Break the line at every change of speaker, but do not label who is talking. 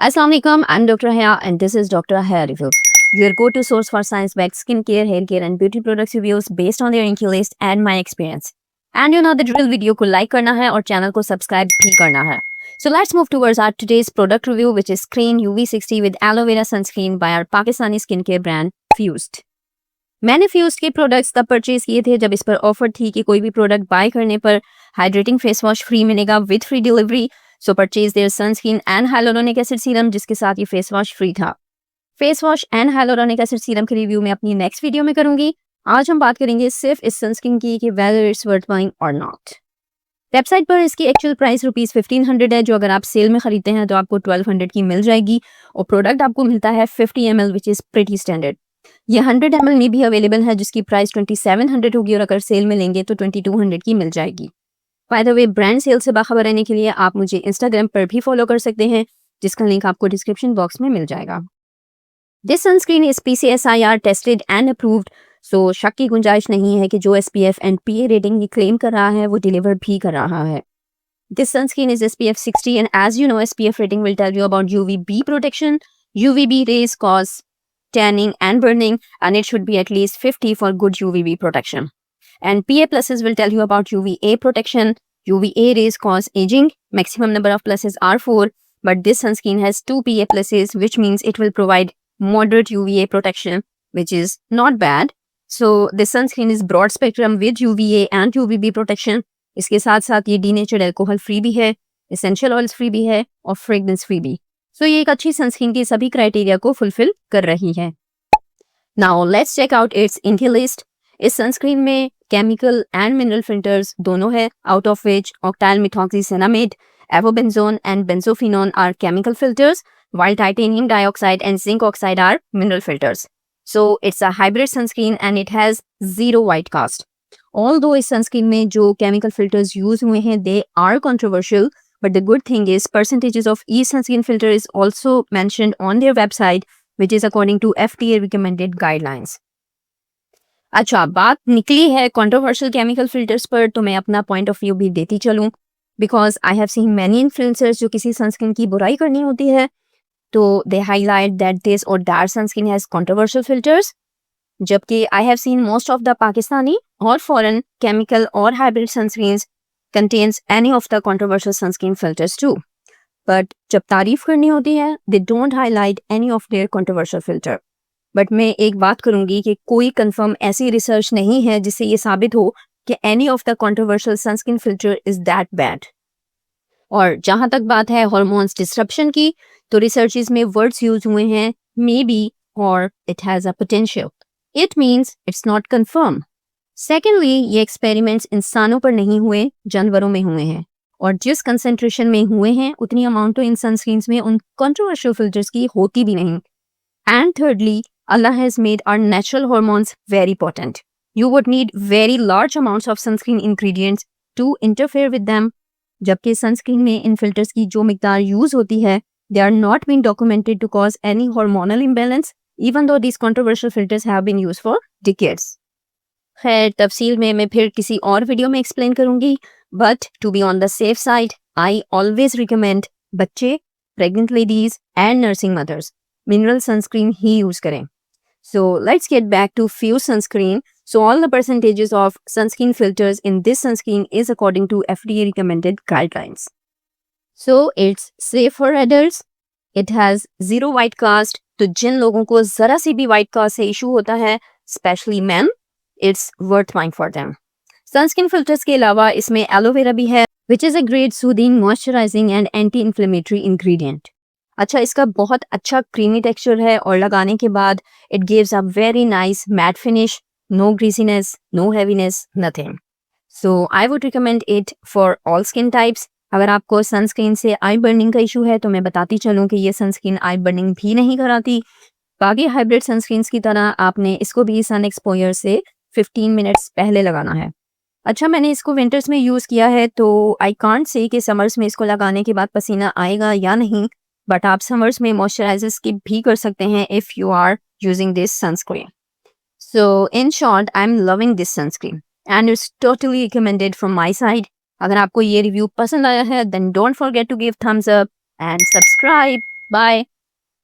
Assalamu alaikum, I'm Dr. Haya and this is Dr. Haya Reviews. Your go-to source for science-backed skincare, hair care and beauty products reviews based on their INCI list and my experience. And you know the drill, video को like करना है और channel को subscribe भी करना है. So let's move towards our today's product review, which is Screen UV60 with aloe vera sunscreen by our Pakistani skincare brand Fused. मैंने fused के प्रोडक्ट्स तब परचेज किए थे जब इस पर ऑफर थी कि कोई भी प्रोडक्ट बाय करने पर हाइड्रेटिंग फेस वॉश फ्री मिलेगा with free delivery. So purchase their sunscreen and hyaluronic acid serum, जिसके साथ ये फेस वॉश फ्री था. Face wash and hyaluronic acid serum के रिव्यू में अपनी नेक्स्ट वीडियो में करूंगी. आज हम बात करेंगे सिर्फ इस सनस्क्रीन की कि वेदर इट्स वर्थ बाइंग और नॉट. वेबसाइट पर इसकी एक्चुअल प्राइस ₹1500 है, जो अगर आप सेल में खरीदते हैं तो आपको 1200 की मिल जाएगी और प्रोडक्ट आपको मिलता है 50 ml which is pretty standard. ये 100 ml में भी अवेलेबल है जिसकी प्राइस 2700 होगी और अगर सेल में लेंगे तो 2200 की मिल जाएगी. By the way, brand sale से बाखबर रहने के लिए आप मुझे इंस्टाग्राम पर भी फॉलो कर सकते हैं, जिसका लिंक आपको डिस्क्रिप्शन बॉक्स में मिल जाएगा. This sunscreen is PCSIR tested and approved, so शक की गुंजाइश नहीं है कि जो SPF एंड PA रेटिंग ये क्लेम कर रहा है वो डिलीवर भी कर रहा है. This sunscreen is SPF 60 and as you know SPF rating will tell you about UVB protection. UVB rays cause tanning and burning and it should be at least 50 for good UVB protection. And PA pluses will tell you about UVA protection. UVA rays cause aging. Maximum number of pluses are 4, but this sunscreen has 2 PA pluses, which means it will provide moderate UVA protection, which is not bad. So this sunscreen is broad spectrum with UVA and UVB protection. इसके साथ साथ ये denatured alcohol free भी है, essential oils free भी है और fragrance free भी. सो ये एक अच्छी सनस्क्रीन की सभी क्राइटेरिया को फुलफिल कर रही है. Now let's check out its INCI list. इस सनस्क्रीन में केमिकल एंड मिनरल फिल्टर्स दोनों है, out of which octyl methoxycinnamate, avobenzone and benzophenone are chemical filters, while titanium dioxide and zinc oxide are mineral filters. So it's a hybrid sunscreen and it has zero white cast. Although इस sunscreen में जो chemical filters use हुए हैं they are controversial, but the good thing is percentages of each sunscreen filter is also mentioned on their website, which is according to FDA recommended guidelines. अच्छा, बात निकली है controversial chemical filters पर, तो मैं अपना point of view भी देती चलूँ, because I have seen many influencers जो किसी sunscreen की बुराई करनी होती है तो they highlight that this or that sunscreen has controversial filters, जबकि I have seen most of the Pakistani or foreign chemical or hybrid sunscreens contains any of the controversial sunscreen filters too. But जब तारीफ करनी होती है they don't highlight any of their controversial filter. But मैं एक बात करूंगी कि कोई कंफर्म ऐसी रिसर्च नहीं है जिससे ये साबित हो कि any of the controversial sunscreen filter is that bad. और जहाँ तक बात है hormones disruption की, तो रिसर्चेस में वर्ड्स यूज हुए हैं maybe और it has a potential. It means it's not confirmed. Secondly, ये एक्सपेरिमेंट्स इंसानों पर नहीं हुए, जानवरों में हुए हैं और जिस कंसेंट्रेशन में हुए हैं उतनी अमाउंट तो इन सनस्क्रीन्स में उन कंट्रोवर्शियल फिल्टर्स की होती भी नहीं. And thirdly, Allah has made our natural hormones very potent. You would need very large amounts of sunscreen ingredients to interfere with them, जबकि सनस्क्रीन में इन फिल्टर्स की जो मिकदार यूज होती है they are not been documented to cause any hormonal imbalance, even though these controversial filters have been used for decades. खैर, तफसील में मैं फिर किसी और वीडियो में एक्सप्लेन करूंगी, but to be on the safe side I always recommend बच्चे, pregnant ladies and nursing mothers mineral sunscreen ही यूज करें. So let's get back to fuse sunscreen. So all the percentages of sunscreen filters in this sunscreen is according to FDA recommended guidelines. So it's safe for adults, it has zero white cast, तो जिन लोगों को जरा सी भी white cast से issue होता है, specially man, it's worth buying for them. Sunscreen filters के अलावा इसमें एलोवेरा भी है, which is a great soothing, moisturizing and anti-inflammatory ingredient. अच्छा, इसका बहुत अच्छा creamy texture है और लगाने के बाद it gives a very nice matte finish, no greasiness, no heaviness, nothing. So I would recommend it for all skin types. अगर आपको सनस्क्रीन से आई बर्निंग का इशू है तो मैं बताती चलूँ कि ये सनस्क्रीन आई बर्निंग भी नहीं कराती. बाकी हाइब्रिड सनस्क्रीन्स की तरह आपने इसको भी सन एक्सपोजर से 15 मिनट्स पहले लगाना है. अच्छा, मैंने इसको विंटर्स में यूज़ किया है तो आई कांट से कि समर्स में इसको लगाने के बाद पसीना आएगा या नहीं, बट आप समर्स में मॉइस्चराइजर स्किप भी कर सकते हैं if you are using this sunscreen. So in short, I am loving this sunscreen and it's totally recommended from my side. अगर आपको ये रिव्यू पसंद आया है then don't forget to give thumbs up and subscribe. Bye.